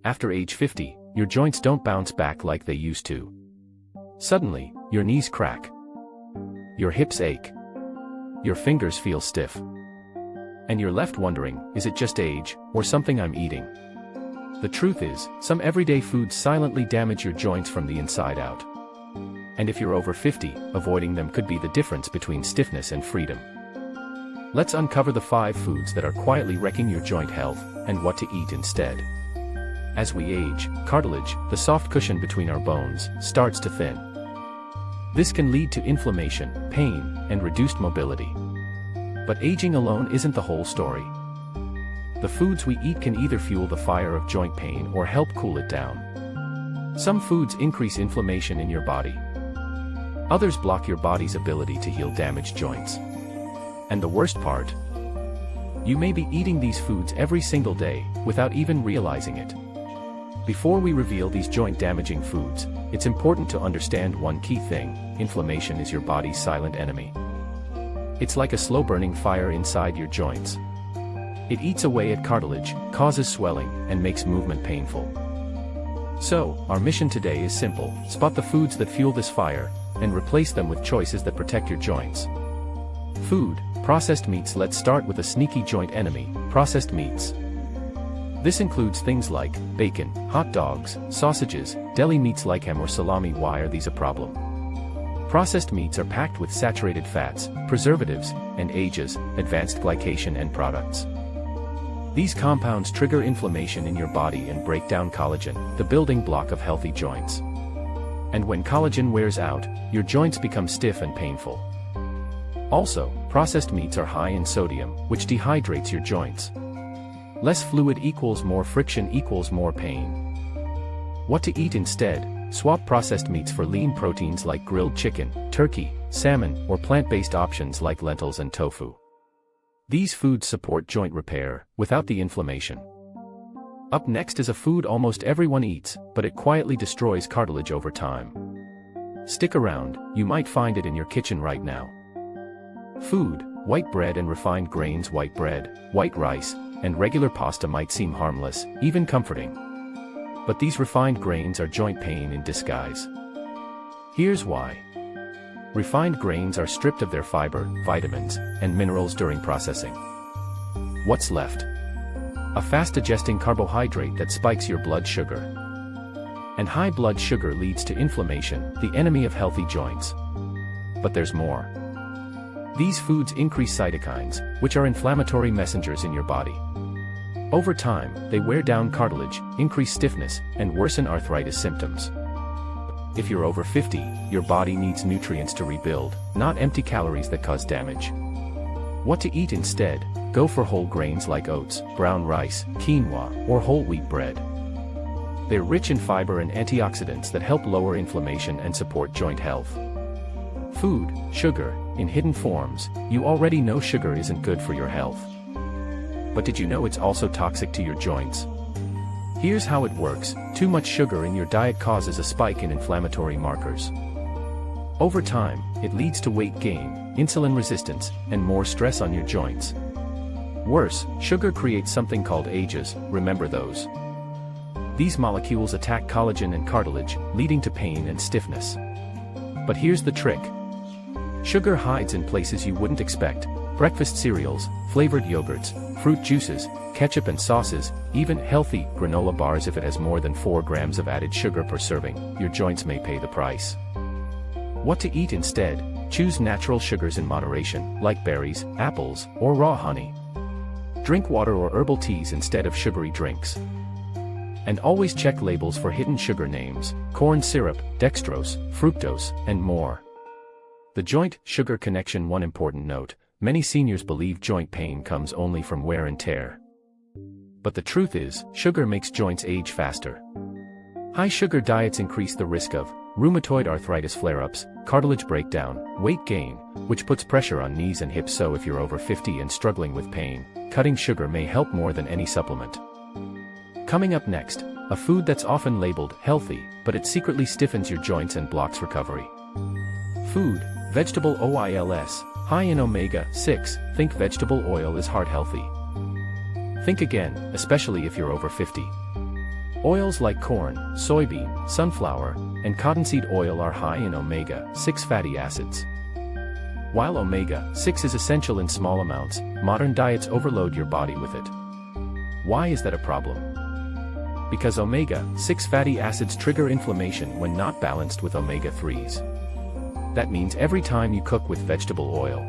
After age 50, your joints don't bounce back like they used to. Suddenly, your knees crack. Your hips ache. Your fingers feel stiff. And you're left wondering, is it just age, or something I'm eating? The truth is, some everyday foods silently damage your joints from the inside out. And if you're over 50, avoiding them could be the difference between stiffness and freedom. Let's uncover the 5 foods that are quietly wrecking your joint health, and what to eat instead. As we age, cartilage, the soft cushion between our bones, starts to thin. This can lead to inflammation, pain, and reduced mobility. But aging alone isn't the whole story. The foods we eat can either fuel the fire of joint pain or help cool it down. Some foods increase inflammation in your body. Others block your body's ability to heal damaged joints. And the worst part? You may be eating these foods every single day, without even realizing it. Before we reveal these joint-damaging foods, it's important to understand one key thing: inflammation is your body's silent enemy. It's like a slow-burning fire inside your joints. It eats away at cartilage, causes swelling, and makes movement painful. So, our mission today is simple: spot the foods that fuel this fire, and replace them with choices that protect your joints. Food, processed meats. Let's start with a sneaky joint enemy: processed meats. This includes things like bacon, hot dogs, sausages, deli meats like ham or salami. Why are these a problem? Processed meats are packed with saturated fats, preservatives, and AGEs, advanced glycation end products. These compounds trigger inflammation in your body and break down collagen, the building block of healthy joints. And when collagen wears out, your joints become stiff and painful. Also, processed meats are high in sodium, which dehydrates your joints. Less fluid equals more friction equals more pain. What to eat instead? Swap processed meats for lean proteins like grilled chicken, turkey, salmon, or plant-based options like lentils and tofu. These foods support joint repair, without the inflammation. Up next is a food almost everyone eats, but it quietly destroys cartilage over time. Stick around, you might find it in your kitchen right now. Food, white bread and refined grains. White bread, white rice, and regular pasta might seem harmless, even comforting. But these refined grains are joint pain in disguise. Here's why. Refined grains are stripped of their fiber, vitamins, and minerals during processing. What's left? A fast-digesting carbohydrate that spikes your blood sugar. And high blood sugar leads to inflammation, the enemy of healthy joints. But there's more. These foods increase cytokines, which are inflammatory messengers in your body. Over time, they wear down cartilage, increase stiffness, and worsen arthritis symptoms. If you're over 50, your body needs nutrients to rebuild, not empty calories that cause damage. What to eat instead? Go for whole grains like oats, brown rice, quinoa, or whole wheat bread. They're rich in fiber and antioxidants that help lower inflammation and support joint health. Food, sugar, in hidden forms. You already know sugar isn't good for your health. But did you know it's also toxic to your joints? Here's how it works: too much sugar in your diet causes a spike in inflammatory markers. Over time, it leads to weight gain, insulin resistance, and more stress on your joints. Worse, sugar creates something called AGEs. Remember those? These molecules attack collagen and cartilage, leading to pain and stiffness. But here's the trick. Sugar hides in places you wouldn't expect: breakfast cereals, flavored yogurts, fruit juices, ketchup and sauces, even healthy granola bars. If it has more than 4 grams of added sugar per serving, your joints may pay the price. What to eat instead? Choose natural sugars in moderation, like berries, apples, or raw honey. Drink water or herbal teas instead of sugary drinks. And always check labels for hidden sugar names: corn syrup, dextrose, fructose, and more. The joint-sugar connection. One important note: many seniors believe joint pain comes only from wear and tear. But the truth is, sugar makes joints age faster. High sugar diets increase the risk of rheumatoid arthritis flare-ups, cartilage breakdown, weight gain, which puts pressure on knees and hips. So if you're over 50 and struggling with pain, cutting sugar may help more than any supplement. Coming up next, a food that's often labeled healthy, but it secretly stiffens your joints and blocks recovery. Food, vegetable oils, high in omega-6. Think vegetable oil is heart healthy. Think again, especially if you're over 50. Oils like corn, soybean, sunflower, and cottonseed oil are high in omega-6 fatty acids. While omega-6 is essential in small amounts, modern diets overload your body with it. Why is that a problem? Because omega-6 fatty acids trigger inflammation when not balanced with omega-3s. That means every time you cook with vegetable oil,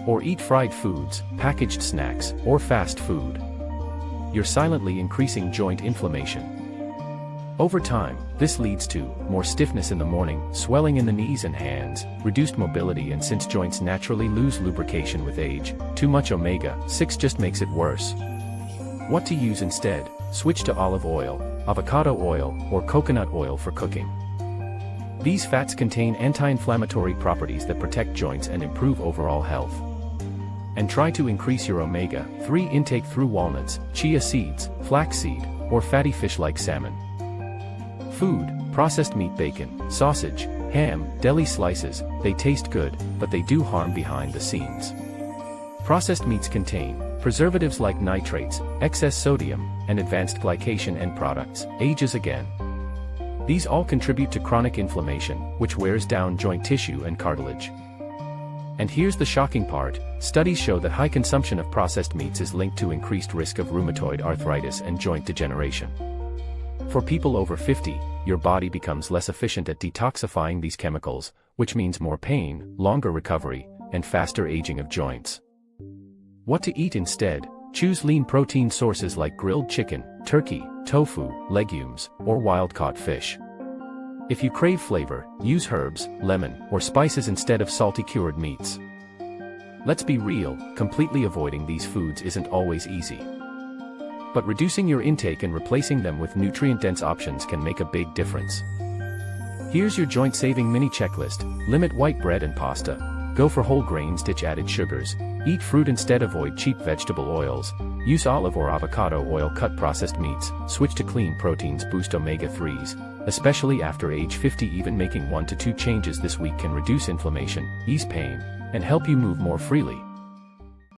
or eat fried foods, packaged snacks, or fast food, you're silently increasing joint inflammation. Over time, this leads to more stiffness in the morning, swelling in the knees and hands, reduced mobility, and since joints naturally lose lubrication with age, too much omega-6 just makes it worse. What to use instead? Switch to olive oil, avocado oil, or coconut oil for cooking. These fats contain anti-inflammatory properties that protect joints and improve overall health. And try to increase your omega-3 intake through walnuts, chia seeds, flaxseed, or fatty fish like salmon. Food, processed meat, bacon, sausage, ham, deli slices, they taste good, but they do harm behind the scenes. Processed meats contain preservatives like nitrates, excess sodium, and advanced glycation end products, ages again. These all contribute to chronic inflammation, which wears down joint tissue and cartilage. And here's the shocking part, studies show that high consumption of processed meats is linked to increased risk of rheumatoid arthritis and joint degeneration. For people over 50, your body becomes less efficient at detoxifying these chemicals, which means more pain, longer recovery, and faster aging of joints. What to eat instead? Choose lean protein sources like grilled chicken, turkey, tofu, legumes, or wild-caught fish. If you crave flavor, use herbs, lemon, or spices instead of salty cured meats. Let's be real, completely avoiding these foods isn't always easy. But reducing your intake and replacing them with nutrient-dense options can make a big difference. Here's your joint-saving mini checklist: limit white bread and pasta, go for whole grains, ditch added sugars, eat fruit instead, avoid cheap vegetable oils, use olive or avocado oil, cut processed meats, switch to clean proteins, boost omega-3s, especially after age 50. Even making 1 to 2 changes this week can reduce inflammation, ease pain, and help you move more freely.